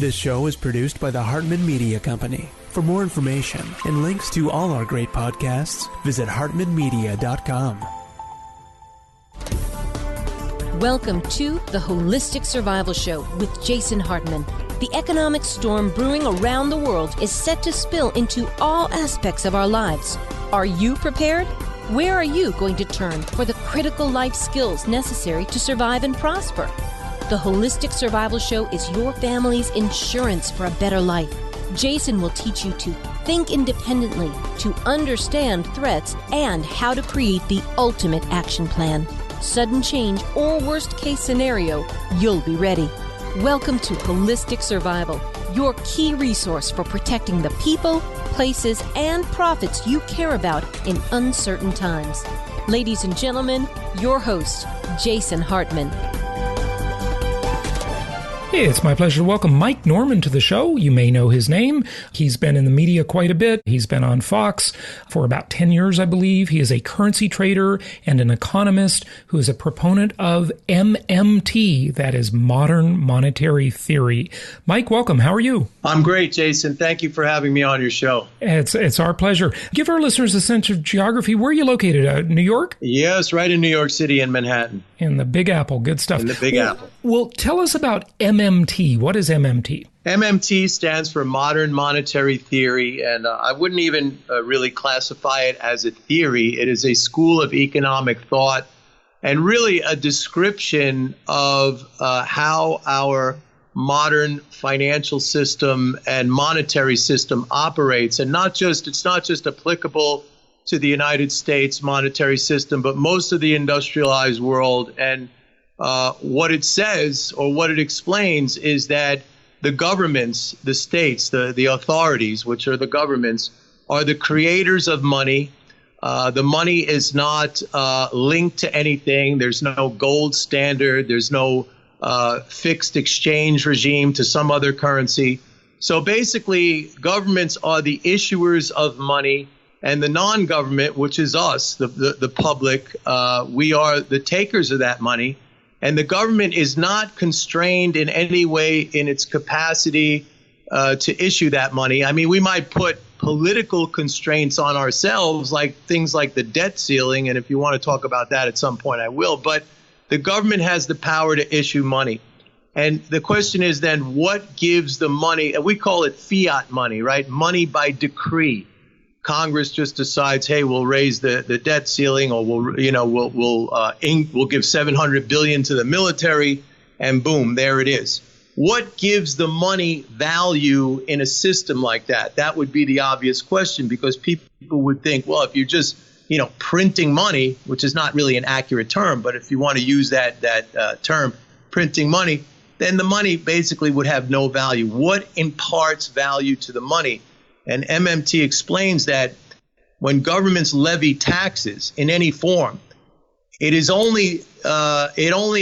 This show is produced by the Hartman Media Company. For more information and links to all our great podcasts, visit hartmanmedia.com. Welcome to The Holistic Survival Show with Jason Hartman. The economic storm brewing around the world is set to spill into all aspects of our lives. Are you prepared? Where are you going to turn for the critical life skills necessary to survive and prosper? The Holistic Survival Show is your family's insurance for a better life. Jason will teach you to think independently, to understand threats, and how to create the ultimate action plan. Sudden change or worst case scenario, you'll be ready. Welcome to Holistic Survival, your key resource for protecting the people, places, and profits you care about in uncertain times. Ladies and gentlemen, your host, Jason Hartman. Hey, it's my pleasure to welcome Mike Norman to the show. You may know his name. He's been in the media quite a bit. He's been on Fox for about 10 years, I believe. He is a currency trader and an economist who is a proponent of MMT, that is modern monetary theory. Mike, welcome. How are you? I'm great, Jason. Thank you for having me on your show. It's our pleasure. Give our listeners a sense of geography. Where are you located? New York? Yes, right in New York City in Manhattan. In the Big Apple. Good stuff. In the Big Apple. Well, tell us about MMT. What is MMT? MMT stands for Modern Monetary Theory, and I wouldn't even really classify it as a theory. It is a school of economic thought and really a description of how our modern financial system and monetary system operates. And it's not just applicable to the United States monetary system, but most of the industrialized world. And what it says, or what it explains, is that the governments, the states, the authorities, which are the governments, are the creators of money. The money is not linked to anything. There's no gold standard. There's no fixed exchange regime to some other currency. So basically, governments are the issuers of money, and the non-government, which is us, the public, we are the takers of that money. And the government is not constrained in any way in its capacity to issue that money. I mean, we might put political constraints on ourselves, like things like the debt ceiling. And if you want to talk about that at some point, I will. But the government has the power to issue money. And the question is then, what gives the money? And we call it fiat money, right? Money by decree. Congress just decides, hey, we'll raise the debt ceiling, or we'll give $700 billion to the military, and boom, there it is. What gives the money value in a system like that? That would be the obvious question, because people would think, well, if you're just printing money, which is not really an accurate term, but if you want to use that term, printing money, then the money basically would have no value. What imparts value to the money? And MMT explains that when governments levy taxes in any form, it only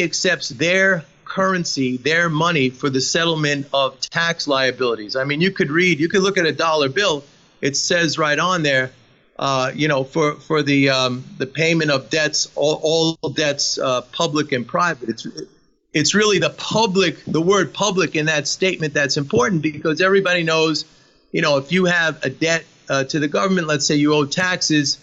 accepts their currency, their money, for the settlement of tax liabilities. I mean, you could look at a dollar bill. It says right on there, for the payment of debts, all debts, public and private. It's really the word public in that statement that's important, because everybody knows, if you have a debt to the government, let's say you owe taxes,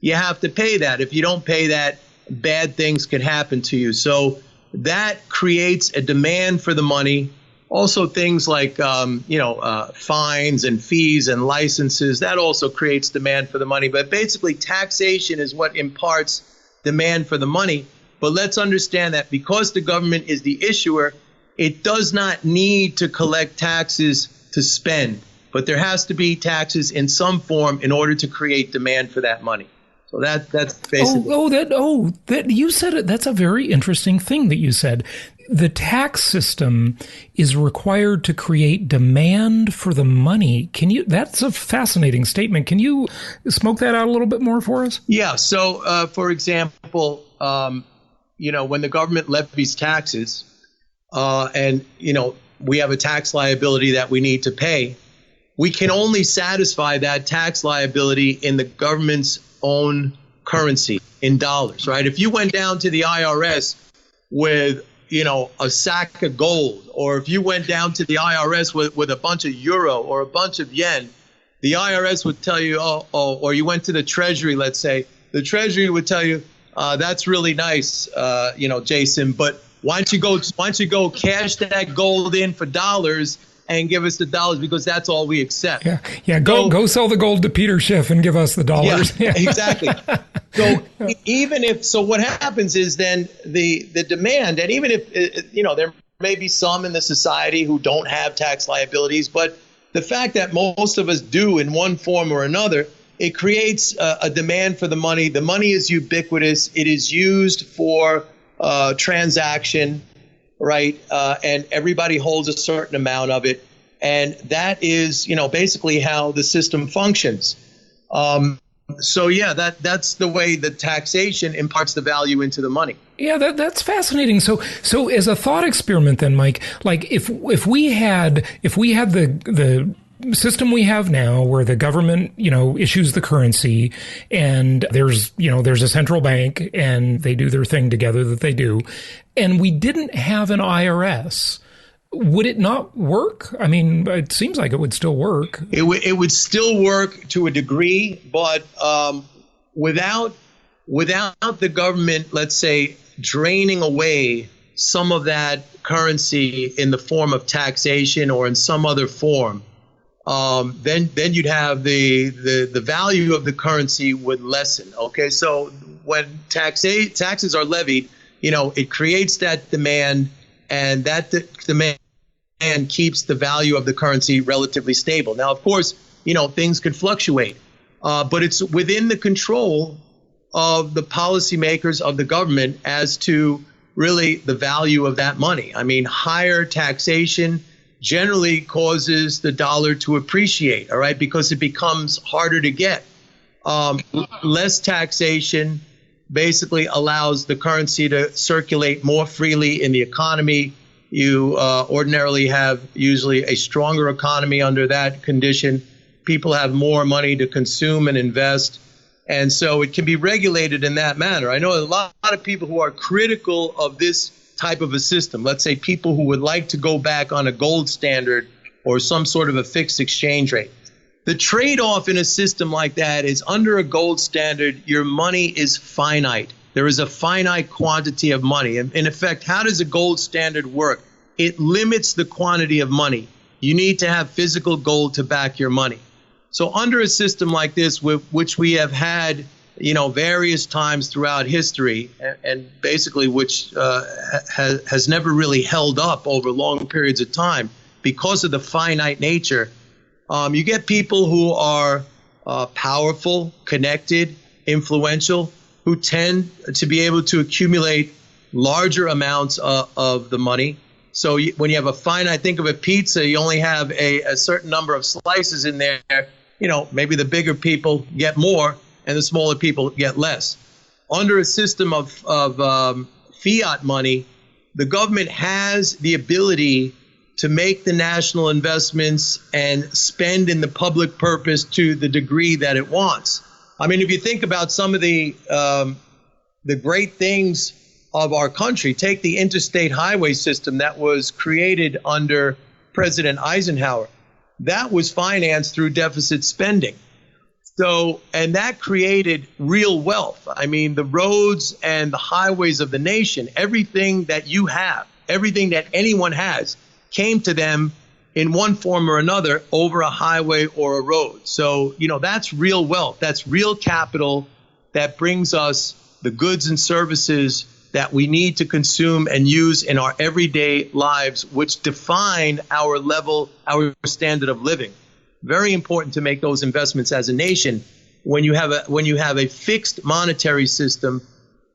you have to pay that. If you don't pay that, bad things could happen to you. So that creates a demand for the money. Also things like, fines and fees and licenses, that also creates demand for the money. But basically, taxation is what imparts demand for the money. But let's understand that because the government is the issuer, it does not need to collect taxes to spend. But there has to be taxes in some form in order to create demand for that money. So that's basically. That you said it. That's a very interesting thing that you said. The tax system is required to create demand for the money. That's a fascinating statement. Can you smoke that out a little bit more for us? Yeah. So, for example, when the government levies taxes, and we have a tax liability that we need to pay, we can only satisfy that tax liability in the government's own currency, in dollars, right? If you went down to the IRS with a sack of gold, or if you went down to the IRS with a bunch of euro or a bunch of yen, the IRS would tell you, or you went to the Treasury, let's say, the Treasury would tell you, that's really nice, Jason, but why don't you go cash that gold in for dollars and give us the dollars, because that's all we accept. Yeah. Go sell the gold to Peter Schiff and give us the dollars. Yeah, exactly. So what happens is then the demand, and even if there may be some in the society who don't have tax liabilities, but the fact that most of us do in one form or another, it creates a demand for the money. The money is ubiquitous. It is used for transaction. Right. And everybody holds a certain amount of it. And that is, basically how the system functions. That's the way the taxation imparts the value into the money. Yeah, that's fascinating. So as a thought experiment then, Mike, like if we had the system we have now where the government, issues the currency and there's a central bank and they do their thing together that they do, and we didn't have an IRS, would it not work? I mean, it seems like it would still work. It would still work to a degree, but without the government, let's say, draining away some of that currency in the form of taxation or in some other form, then you'd have the value of the currency would lessen. Okay, so when taxes are levied, it creates that demand, and that demand keeps the value of the currency relatively stable. Now, of course, things could fluctuate, but it's within the control of the policymakers of the government as to really the value of that money. I mean, higher taxation generally causes the dollar to appreciate, all right, because it becomes harder to get. Less taxation basically allows the currency to circulate more freely in the economy. You ordinarily have usually a stronger economy under that condition. People have more money to consume and invest. And so it can be regulated in that manner. I know a lot of people who are critical of this type of a system, let's say people who would like to go back on a gold standard or some sort of a fixed exchange rate. The trade-off in a system like that is under a gold standard, your money is finite. There is a finite quantity of money. And in effect, how does a gold standard work? It limits the quantity of money. You need to have physical gold to back your money. So under a system like this, which we have had, various times throughout history, and basically which has never really held up over long periods of time because of the finite nature, you get people who are powerful, connected, influential, who tend to be able to accumulate larger amounts of the money. So when you have a finite, think of a pizza, you only have a certain number of slices in there. Maybe the bigger people get more and the smaller people get less. Under a system of fiat money, the government has the ability to make the national investments and spend in the public purpose to the degree that it wants. I mean, if you think about some of the great things of our country, take the interstate highway system that was created under President Eisenhower. That was financed through deficit spending. So, and that created real wealth. I mean, the roads and the highways of the nation, everything that you have, everything that anyone has, came to them in one form or another over a highway or a road. So, that's real wealth. That's real capital that brings us the goods and services that we need to consume and use in our everyday lives, which define our level, our standard of living. Very important to make those investments as a nation. When you have a fixed monetary system,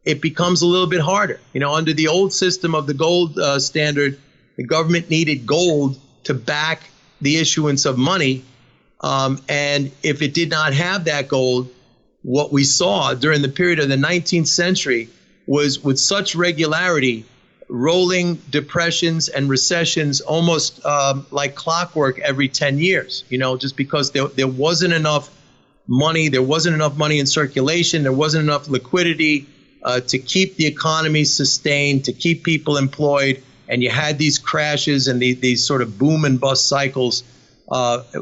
it becomes a little bit harder. Under the old system of the gold standard, the government needed gold to back the issuance of money. And if it did not have that gold, what we saw during the period of the 19th century was with such regularity, rolling depressions and recessions almost like clockwork every 10 years, just because there wasn't enough money. There wasn't enough money in circulation. There wasn't enough liquidity. to keep the economy sustained, to keep people employed. And you had these crashes and these sort of boom and bust cycles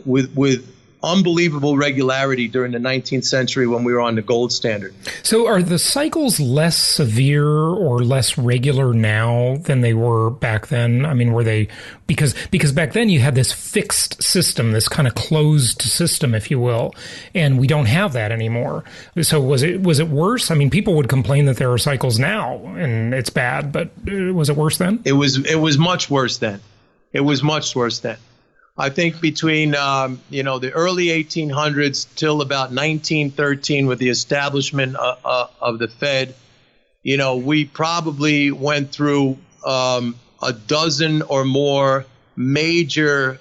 with unbelievable regularity during the 19th century when we were on the gold standard. So are the cycles less severe or less regular now than they were back then? I mean, were they, because back then you had this fixed system, this kind of closed system, if you will, and we don't have that anymore. So was it worse? I mean, people would complain that there are cycles now and it's bad, but was it worse then? It was much worse then. It was much worse then. I think between, the early 1800s till about 1913 with the establishment of the Fed, we probably went through a dozen or more major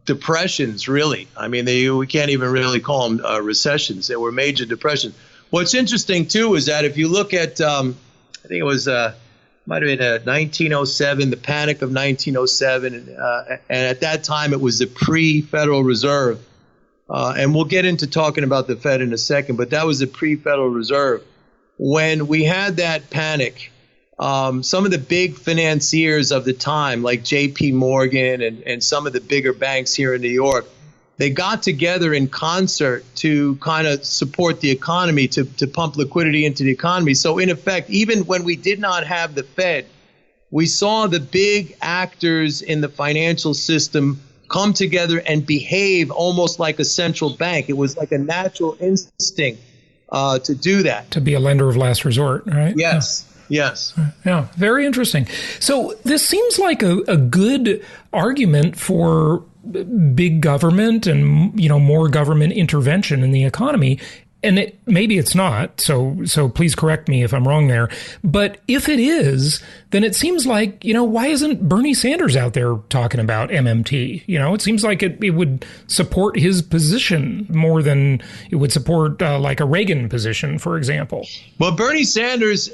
depressions, really. I mean, we can't even really call them recessions. They were major depressions. What's interesting, too, is that if you look at, I think it was might have been 1907, the panic of 1907. And at that time, it was the pre-Federal Reserve. And we'll get into talking about the Fed in a second, but that was the pre-Federal Reserve. When we had that panic, some of the big financiers of the time, like J.P. Morgan and some of the bigger banks here in New York, they got together in concert to kind of support the economy, to pump liquidity into the economy. So in effect, even when we did not have the Fed, we saw the big actors in the financial system come together and behave almost like a central bank. It was like a natural instinct to do that. To be a lender of last resort, right? Yes. Yes. Yeah. Very interesting. So this seems like a good argument for big government and, more government intervention in the economy. And maybe it's not. So please correct me if I'm wrong there. But if it is, then it seems like, why isn't Bernie Sanders out there talking about MMT? It seems like it would support his position more than it would support like a Reagan position, for example. Well, Bernie Sanders,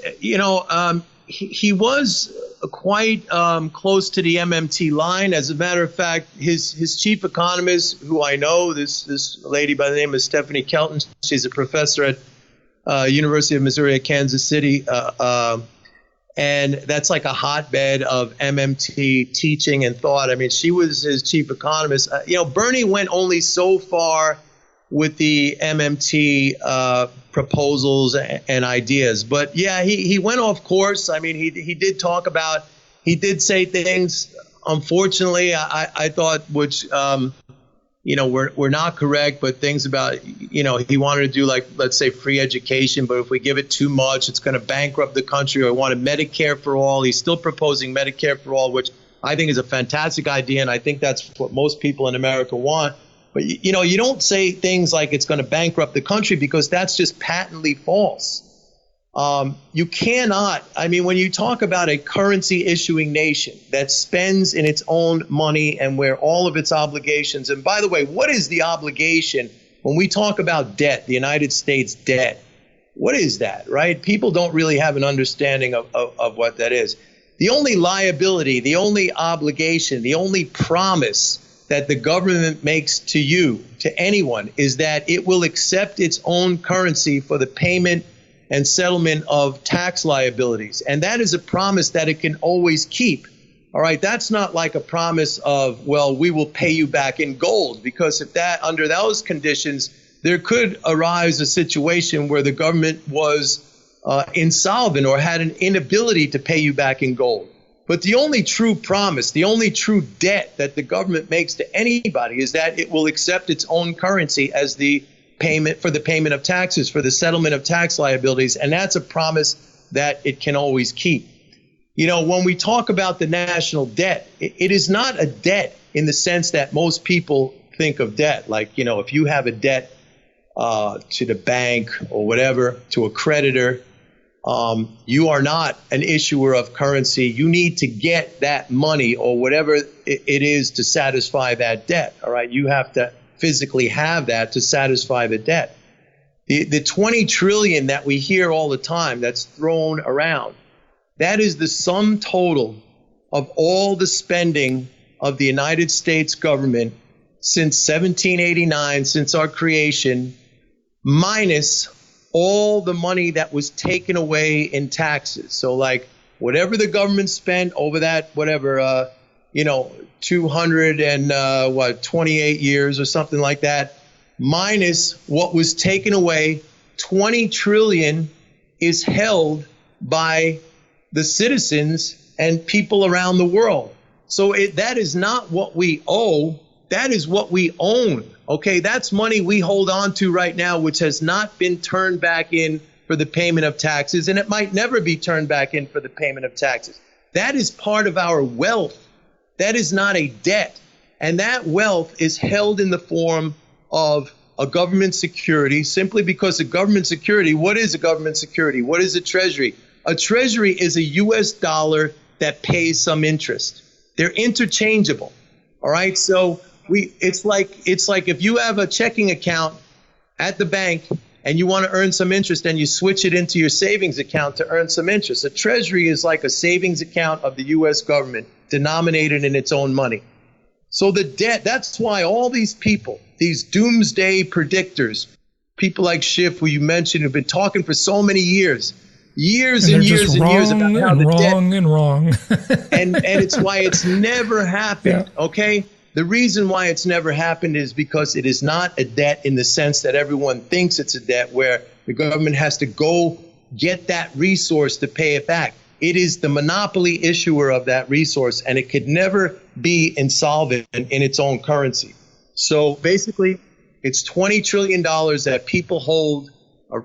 he was quite close to the MMT line. As a matter of fact, his chief economist, who I know, this lady by the name of Stephanie Kelton, she's a professor at University of Missouri at Kansas City, and that's like a hotbed of MMT teaching and thought. I mean, she was his chief economist. Bernie went only so far with the MMT proposals and ideas. But yeah, he went off course. I mean, he did talk about, he did say things, unfortunately, I thought, which, were not correct, but things about, he wanted to do, like, let's say free education, but if we give it too much, it's going to bankrupt the country. Or he wanted Medicare for all. He's still proposing Medicare for all, which I think is a fantastic idea. And I think that's what most people in America want. But, you don't say things like it's going to bankrupt the country, because that's just patently false. You cannot, when you talk about a currency issuing nation that spends in its own money and where all of its obligations, and by the way, what is the obligation when we talk about debt, the United States debt? What is that, right? People don't really have an understanding of what that is. The only liability, the only obligation, the only promise that the government makes to you, to anyone, is that it will accept its own currency for the payment and settlement of tax liabilities. And that is a promise that it can always keep. All right, that's not like a promise of, well, we will pay you back in gold, because if that, under those conditions, there could arise a situation where the government was insolvent or had an inability to pay you back in gold. But the only true promise, the only true debt that the government makes to anybody is that it will accept its own currency as the payment for the payment of taxes, for the settlement of tax liabilities. And that's a promise that it can always keep. When we talk about the national debt, it is not a debt in the sense that most people think of debt. Like, if you have a debt to the bank or whatever, to a creditor, you are not an issuer of currency. You need to get that money or whatever it is to satisfy that debt. All right. You have to physically have that to satisfy the debt. The 20 trillion that we hear all the time that's thrown around, that is the sum total of all the spending of the United States government since 1789, since our creation, minus all the money that was taken away in taxes. So like whatever the government spent over that, 228 years or something like that, minus what was taken away, 20 trillion is held by the citizens and people around the world. So that is not what we owe. That is what we own. Okay, that's money we hold on to right now, which has not been turned back in for the payment of taxes, and it might never be turned back in for the payment of taxes. That is part of our wealth. That is not a debt. And that wealth is held in the form of a government security, simply because a government security, what is a government security? What is a treasury? A treasury is a US dollar that pays some interest. They're interchangeable. All right. So it's like if you have a checking account at the bank and you want to earn some interest and you switch it into your savings account to earn some interest. A treasury is like a savings account of the US government denominated in its own money. So the debt, that's why all these people, these doomsday predictors, people like Schiff, who you mentioned, have been talking for so many years and years about how the debt, and it's why it's never happened. Yeah. Okay. The reason why it's never happened is because it is not a debt in the sense that everyone thinks it's a debt where the government has to go get that resource to pay it back. It is the monopoly issuer of that resource, and it could never be insolvent in its own currency. So basically, it's $20 trillion that people hold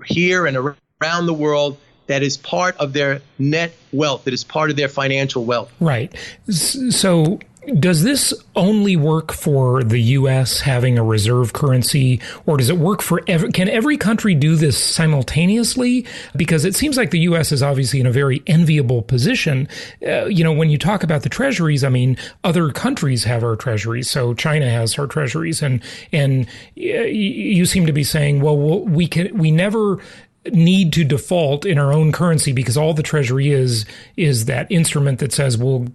here and around the world that is part of their net wealth. That is part of their financial wealth. Right. So does this only work for the U.S. having a reserve currency, or does it work for can every country do this simultaneously? Because it seems like the U.S. is obviously in a very enviable position. When you talk about the treasuries, I mean, other countries have our treasuries. So China has her treasuries, and you seem to be saying, well, we never need to default in our own currency because all the treasury is that instrument that says we'll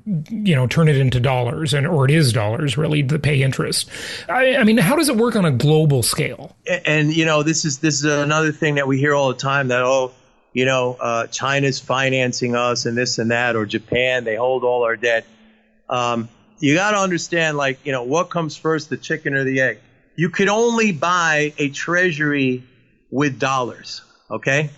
turn it into dollars, or it is dollars really to pay interest. I mean, how does it work on a global scale? And this is another thing that we hear all the time, that China's financing us and this and that, or Japan, they hold all our debt. You got to understand, what comes first, the chicken or the egg? You could only buy a treasury with dollars. Okay,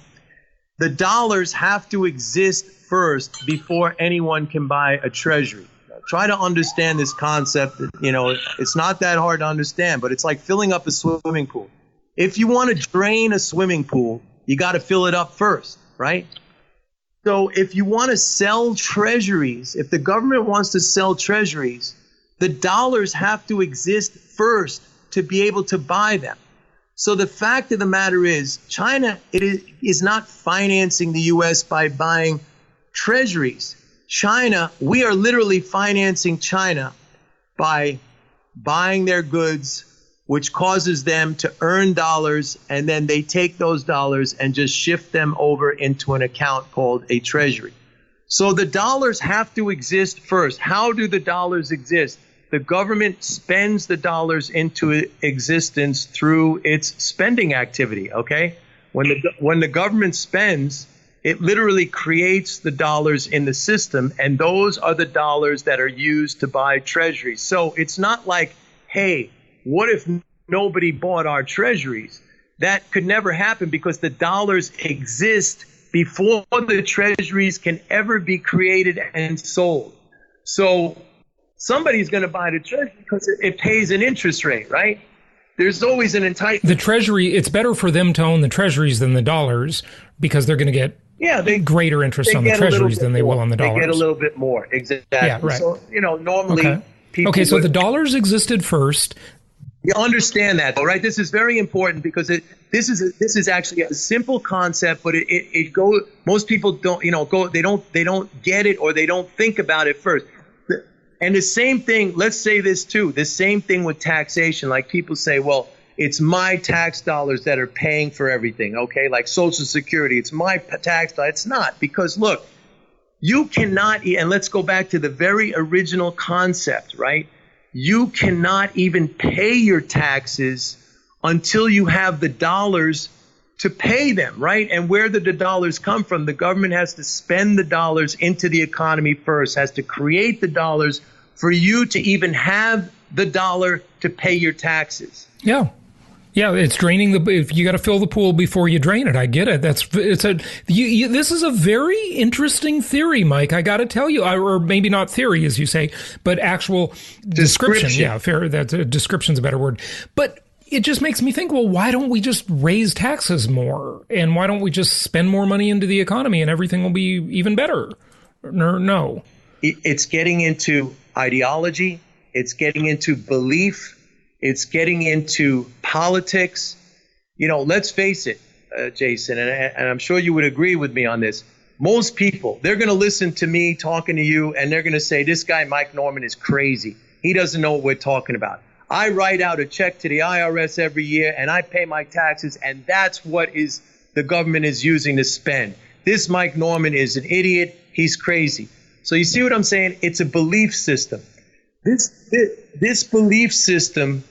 the dollars have to exist first before anyone can buy a treasury. Now, try to understand this concept. It's not that hard to understand, but it's like filling up a swimming pool. If you want to drain a swimming pool, you got to fill it up first, right? So if you want to sell treasuries, if the government wants to sell treasuries, the dollars have to exist first to be able to buy them. So the fact of the matter is, China is not financing the U.S. by buying treasuries. We are literally financing China by buying their goods, which causes them to earn dollars, and then they take those dollars and just shift them over into an account called a treasury. So the dollars have to exist first. How do the dollars exist? The government spends the dollars into existence through its spending activity, okay? When the government spends, it literally creates the dollars in the system, and those are the dollars that are used to buy treasuries. So it's not like, hey, what if nobody bought our treasuries? That could never happen because the dollars exist before the treasuries can ever be created and sold. So somebody's going to buy the treasury because it pays an interest rate, right? There's always an entitlement. The treasury, it's better for them to own the treasuries than the dollars because they're going to get greater interest on the treasuries than they will on the dollars. They get a little bit more, exactly. Yeah, right. So, normally people... Okay, so the dollars existed first. You understand that, right? This is very important because this is actually a simple concept, but most people don't, they don't get it, or they don't think about it first. And the same thing, let's say this too, the same thing with taxation. Like people say, well, it's my tax dollars that are paying for everything, okay? Like Social Security, it's my tax dollars. It's not, because look, you cannot, and let's go back to the very original concept, right? You cannot even pay your taxes until you have the dollars to pay them, right? And where did the dollars come from? The government has to spend the dollars into the economy first, has to create the dollars for you to even have the dollar to pay your taxes. Yeah. Yeah, it's draining if you got to fill the pool before you drain it. I get it. This is a very interesting theory, Mike. I got to tell you, or maybe not theory, as you say, but actual description. Yeah, fair. Description's a better word. But it just makes me think, well, why don't we just raise taxes more? And why don't we just spend more money into the economy and everything will be even better? No. It's getting into ideology. It's getting into belief. It's getting into politics. Let's face it, Jason, and I'm sure you would agree with me on this. Most people, they're going to listen to me talking to you, and they're going to say, this guy, Mike Norman, is crazy. He doesn't know what we're talking about. I write out a check to the IRS every year, and I pay my taxes, and that's what the government is using to spend. This Mike Norman is an idiot. He's crazy. So you see what I'm saying? It's a belief system. This belief system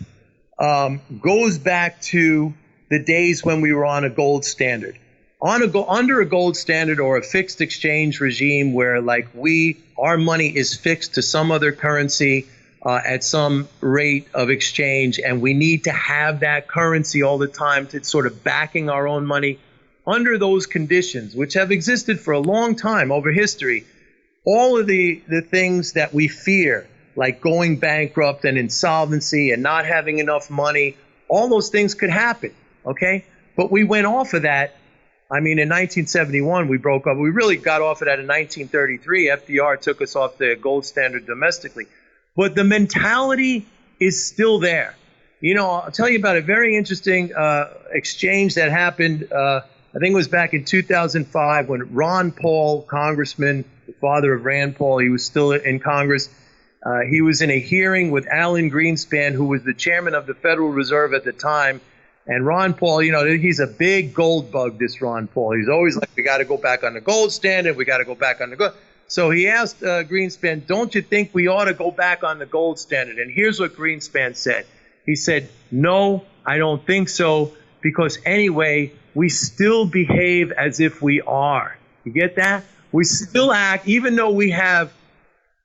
goes back to the days when we were on a gold standard. Under a gold standard or a fixed exchange regime where our money is fixed to some other currency at some rate of exchange, and we need to have that currency all the time to sort of backing our own money. Under those conditions, which have existed for a long time over history, all of the things that we fear, like going bankrupt and insolvency and not having enough money, all those things could happen, okay? But we went off of that. I mean, in 1971, we broke up. We really got off of that in 1933. FDR took us off the gold standard domestically. But the mentality is still there. I'll tell you about a very interesting exchange that happened, I think it was back in 2005 when Ron Paul, congressman, the father of Rand Paul, he was still in Congress. He was in a hearing with Alan Greenspan, who was the chairman of the Federal Reserve at the time. And Ron Paul, he's a big gold bug, this Ron Paul. He's always like, we got to go back on the gold standard. We got to go back on the gold. So he asked Greenspan, don't you think we ought to go back on the gold standard? And here's what Greenspan said. He said, no, I don't think so, because anyway, we still behave as if we are. You get that? We still act, even though we have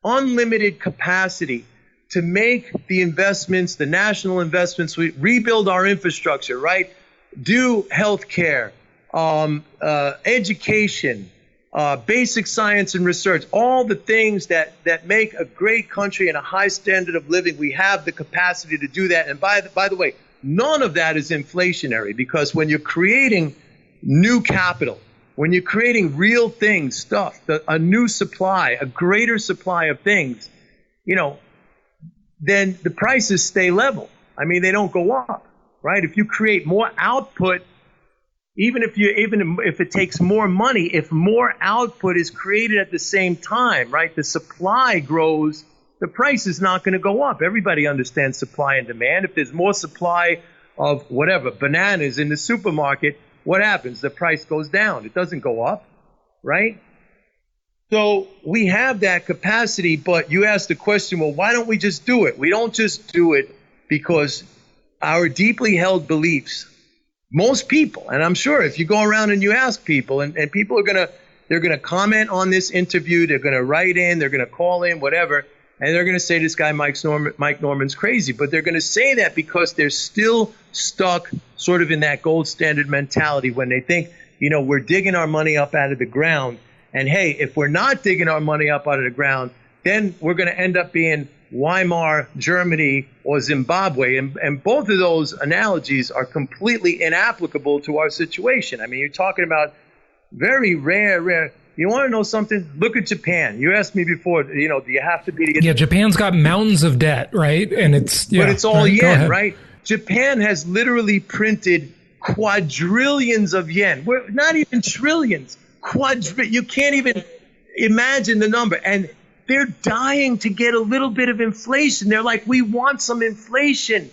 unlimited capacity to make the investments, the national investments, we rebuild our infrastructure, right? Do healthcare, education, basic science and research, all the things that make a great country and a high standard of living. We have the capacity to do that. And by the way, none of that is inflationary, because when you're creating new capital, when you're creating real things, stuff, a new supply, a greater supply of things, then the prices stay level. I mean, they don't go up, right? If you create more output, even if it takes more money, if more output is created at the same time, right? The supply grows, the price is not going to go up. Everybody understands supply and demand. If there's more supply of whatever, bananas in the supermarket, what happens? The price goes down. It doesn't go up, right? So we have that capacity, but you asked the question, well, why don't we just do it? We don't just do it because our deeply held beliefs, most people, and I'm sure if you go around and you ask people, and people are they're gonna comment on this interview, they're gonna write in, they're gonna call in, whatever, and they're gonna say this guy Mike Norman's crazy, but they're gonna say that because they're still stuck sort of in that gold standard mentality when they think, we're digging our money up out of the ground, and hey, if we're not digging our money up out of the ground, then we're gonna end up being Weimar, Germany, or Zimbabwe. And both of those analogies are completely inapplicable to our situation. I mean, you're talking about very rare. You want to know something? Look at Japan. You asked me before, do you have to be to get... Yeah, Japan's got mountains of debt, right? And but it's all yen, right? Japan has literally printed quadrillions of yen. We're not even trillions. You can't even imagine the number. And they're dying to get a little bit of inflation. They're like, we want some inflation.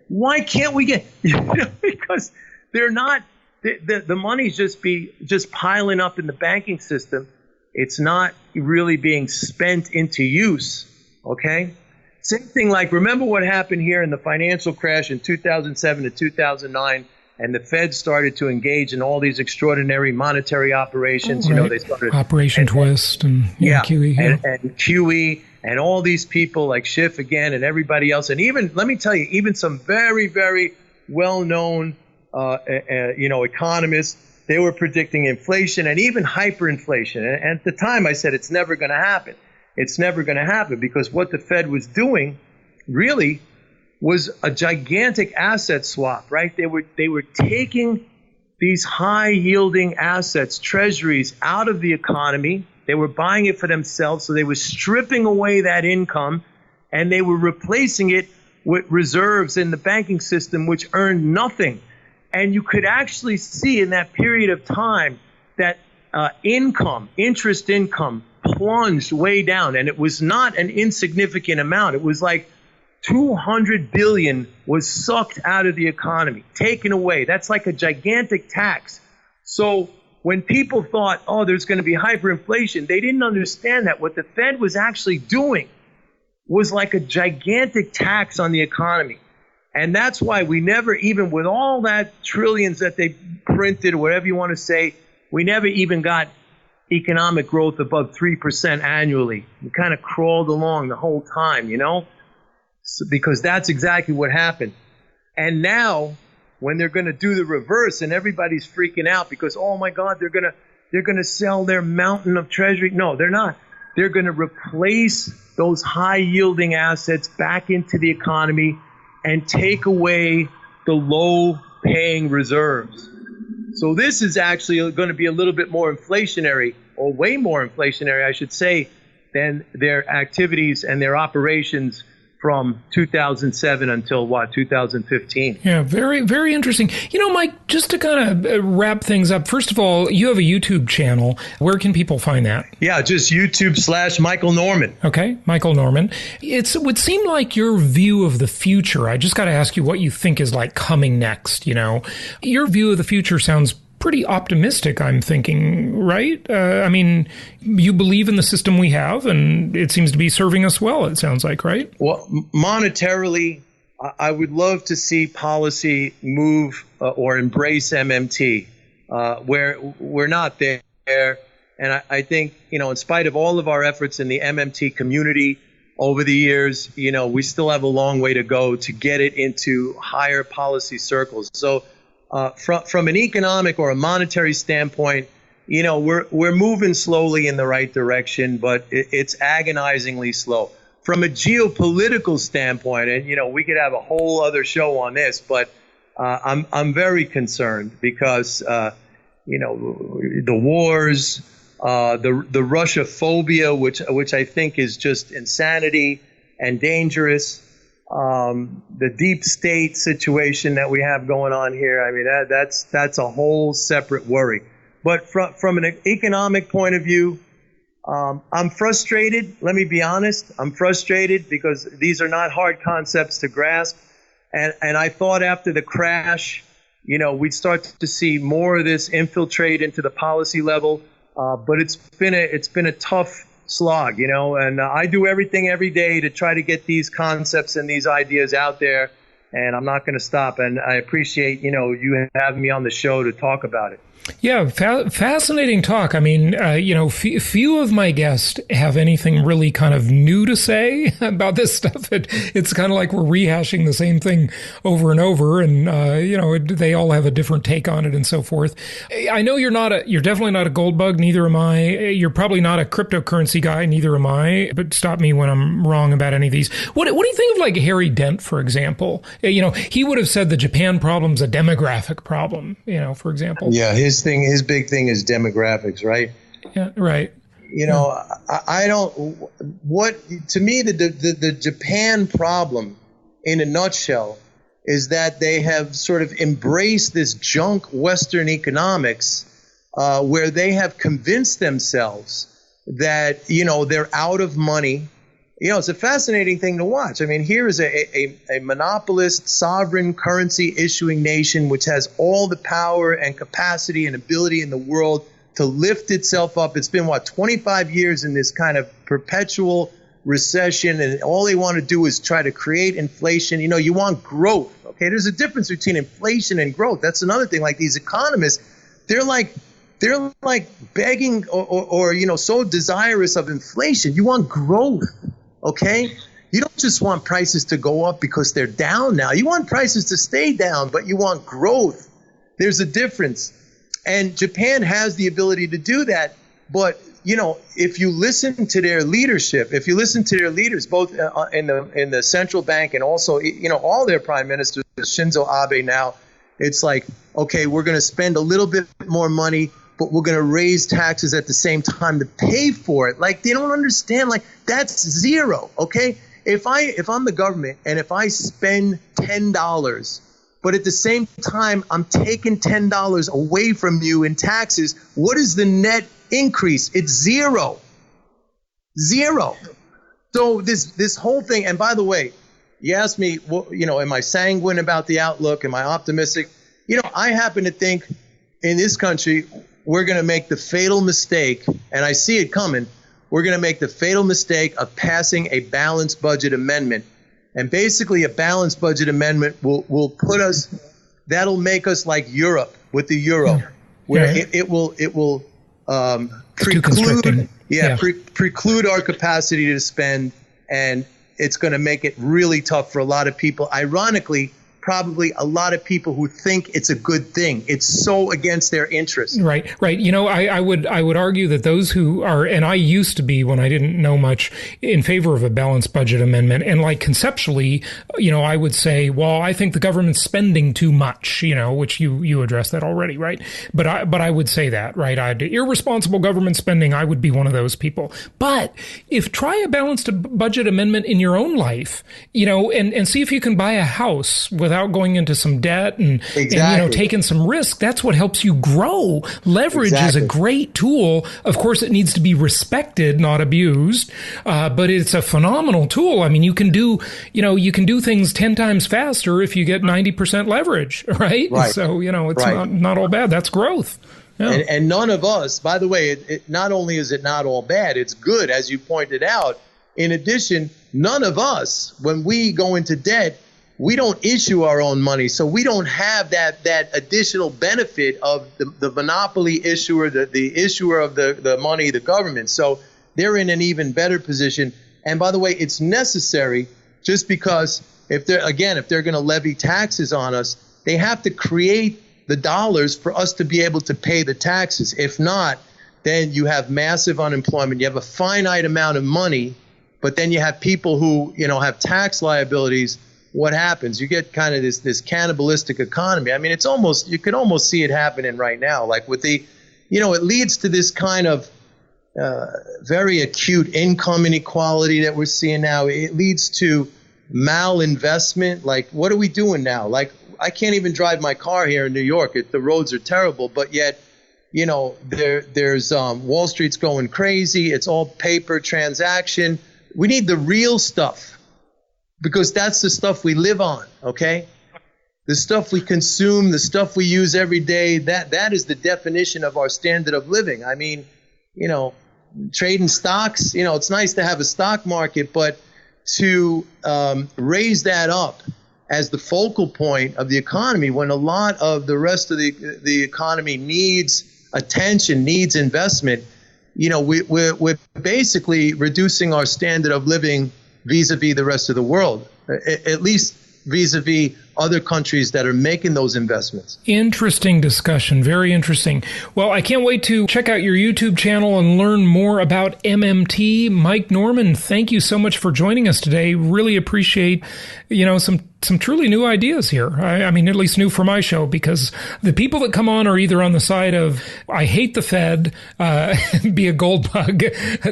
Why can't we get, because they're not, the money's just piling up in the banking system. It's not really being spent into use, okay? Same thing, like, remember what happened here in the financial crash in 2007 to 2009? and the Fed started to engage in all these extraordinary monetary operations. Right. They started Operation Twist and QE. And QE and all these people like Schiff again and everybody else. And even, let me tell you, even some very, very well-known, economists, they were predicting inflation and even hyperinflation. And at the time I said, it's never going to happen. It's never going to happen, because what the Fed was doing really was a gigantic asset swap, right? They were taking these high-yielding assets, treasuries, out of the economy. They were buying it for themselves, so they were stripping away that income, and they were replacing it with reserves in the banking system, which earned nothing. And you could actually see in that period of time that interest income, plunged way down, and it was not an insignificant amount. It was like 200 billion was sucked out of the economy, taken away. That's like a gigantic tax. So when people thought, oh, there's going to be hyperinflation, they didn't understand that what the Fed was actually doing was like a gigantic tax on the economy. And that's why we never, even with all that trillions that they printed, or whatever you want to say, we never even got economic growth above 3% annually. We kind of crawled along the whole time, because that's exactly what happened. And now, when they're going to do the reverse, and everybody's freaking out because, oh my God, they're going to sell their mountain of treasury. No, they're not. They're going to replace those high-yielding assets back into the economy and take away the low-paying reserves. So this is actually going to be a little bit more inflationary, or way more inflationary, I should say, than their activities and their operations from 2007 until 2015. Yeah, very, very interesting. Mike, just to kind of wrap things up, first of all, you have a YouTube channel. Where can people find that? Yeah, just YouTube/Michael Norman. Okay, Michael Norman. It would seem like your view of the future, I just got to ask you what you think is like coming next, Your view of the future sounds pretty optimistic, I'm thinking, right? You believe in the system we have, and it seems to be serving us well, it sounds like, right? Well, monetarily, I would love to see policy move or embrace MMT, where we're not there. And I think, in spite of all of our efforts in the MMT community over the years, we still have a long way to go to get it into higher policy circles. So from an economic or a monetary standpoint, we're moving slowly in the right direction, but it's agonizingly slow. From a geopolitical standpoint, and we could have a whole other show on this, but I'm very concerned because the wars, the Russia phobia, which I think is just insanity and dangerous. The deep state situation that we have going on here, that's a whole separate worry. But from an economic point of view, I'm frustrated. Let me be honest. I'm frustrated because these are not hard concepts to grasp. And I thought after the crash, we'd start to see more of this infiltrate into the policy level. But it's been a tough slog, and I do everything every day to try to get these concepts and these ideas out there, and I'm not going to stop. And I appreciate, you having me on the show to talk about it. Yeah, fascinating talk. Few of my guests have anything really kind of new to say about this stuff. It's kind of like we're rehashing the same thing over and over, and they all have a different take on it and so forth. I know you're definitely not a gold bug. Neither am I. You're probably not a cryptocurrency guy. Neither am I. But stop me when I'm wrong about any of these. What do you think of like Harry Dent, for example? He would have said the Japan problem's a demographic problem. For example. Yeah, his big thing is demographics, right? Yeah, right. To me, the Japan problem in a nutshell is that they have sort of embraced this junk Western economics where they have convinced themselves that, they're out of money. It's a fascinating thing to watch. Here is a monopolist, sovereign currency issuing nation which has all the power and capacity and ability in the world to lift itself up. It's been, 25 years in this kind of perpetual recession, and all they want to do is try to create inflation. You want growth, Okay, there's a difference between inflation and growth. That's another thing. Like these economists, they're like begging or so desirous of inflation. You want growth, okay? You don't just want prices to go up because they're down now. You want prices to stay down, but you want growth. There's a difference. And Japan has the ability to do that. But, if you listen to their leadership, if you listen to their leaders, both in the central bank and also, all their prime ministers, Shinzo Abe now, it's like, okay, we're going to spend a little bit more money, but we're going to raise taxes at the same time to pay for it. Like, they don't understand. Like, that's zero, okay? If I'm the government and if I spend $10, but at the same time I'm taking $10 away from you in taxes, what is the net increase? It's zero. So this whole thing, and by the way, you asked me, am I sanguine about the outlook? Am I optimistic? I happen to think in this country, we're going to make the fatal mistake, and I see it coming. We're going to make the fatal mistake of passing a balanced budget amendment. And basically a balanced budget amendment will put us, that'll make us like Europe with the euro, where it will preclude our capacity to spend, and it's going to make it really tough for a lot of people. Ironically, probably a lot of people who think it's a good thing. It's so against their interests. Right. I would argue that those who are, and I used to be when I didn't know much, in favor of a balanced budget amendment. And like conceptually, I would say, well, I think the government's spending too much, which you addressed that already, right? But I would say that, right? Irresponsible government spending, I would be one of those people. But try a balanced budget amendment in your own life, and see if you can buy a house without going into some debt and taking some risk. That's what helps you grow. Leverage is a great tool. Of course, it needs to be respected, not abused. But it's a phenomenal tool. I mean, you can do things 10 times faster if you get 90% leverage, right? So, it's not all bad. That's growth. Yeah. And none of us, by the way, it not only is it not all bad, it's good, as you pointed out. In addition, none of us, when we go into debt, we don't issue our own money, so we don't have that additional benefit of the monopoly issuer, the issuer of the money, the government. So they're in an even better position. And by the way, it's necessary, just because if they're going to levy taxes on us, they have to create the dollars for us to be able to pay the taxes. If not, then you have massive unemployment. You have a finite amount of money, but then you have people who have tax liabilities. What happens? You get kind of this cannibalistic economy. I mean, you can almost see it happening right now. Like with it leads to this kind of very acute income inequality that we're seeing now. It leads to malinvestment. Like, what are we doing now? Like, I can't even drive my car here in New York. The roads are terrible, but yet, there's Wall Street's going crazy. It's all paper transaction. We need the real stuff. Because that's the stuff we live on, okay? The stuff we consume, the stuff we use every day, that is the definition of our standard of living. I mean, trading stocks, it's nice to have a stock market, but to raise that up as the focal point of the economy when a lot of the rest of the economy needs attention, needs investment, we're basically reducing our standard of living vis-a-vis the rest of the world, at least vis-a-vis other countries that are making those investments. Interesting discussion. Very interesting. Well, I can't wait to check out your YouTube channel and learn more about MMT. Mike Norman, thank you so much for joining us today. Really appreciate, some truly new ideas here. I mean, at least new for my show, because the people that come on are either on the side of, I hate the Fed, be a gold bug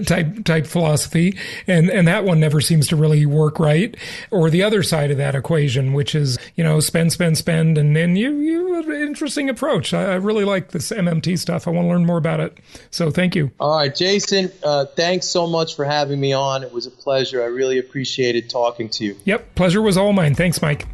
type philosophy. And that one never seems to really work right. Or the other side of that equation, which is, spend. And then you have an interesting approach. I really like this MMT stuff. I want to learn more about it. So thank you. All right, Jason, thanks so much for having me on. It was a pleasure. I really appreciated talking to you. Yep. Pleasure was all mine. Thanks, Mike.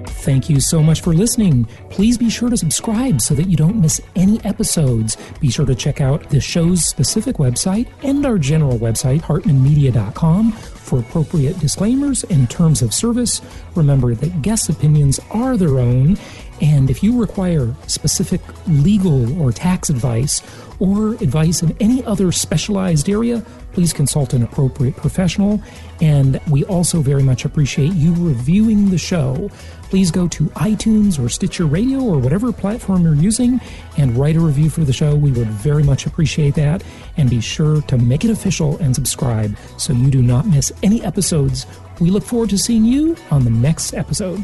Thank you so much for listening. Please be sure to subscribe so that you don't miss any episodes. Be sure to check out the show's specific website and our general website, hartmanmedia.com, for appropriate disclaimers and terms of service. Remember that guest opinions are their own, and if you require specific legal or tax advice or advice in any other specialized area, please consult an appropriate professional. And we also very much appreciate you reviewing the show. Please go to iTunes or Stitcher Radio or whatever platform you're using and write a review for the show. We would very much appreciate that. And be sure to make it official and subscribe so you do not miss any episodes. We look forward to seeing you on the next episode.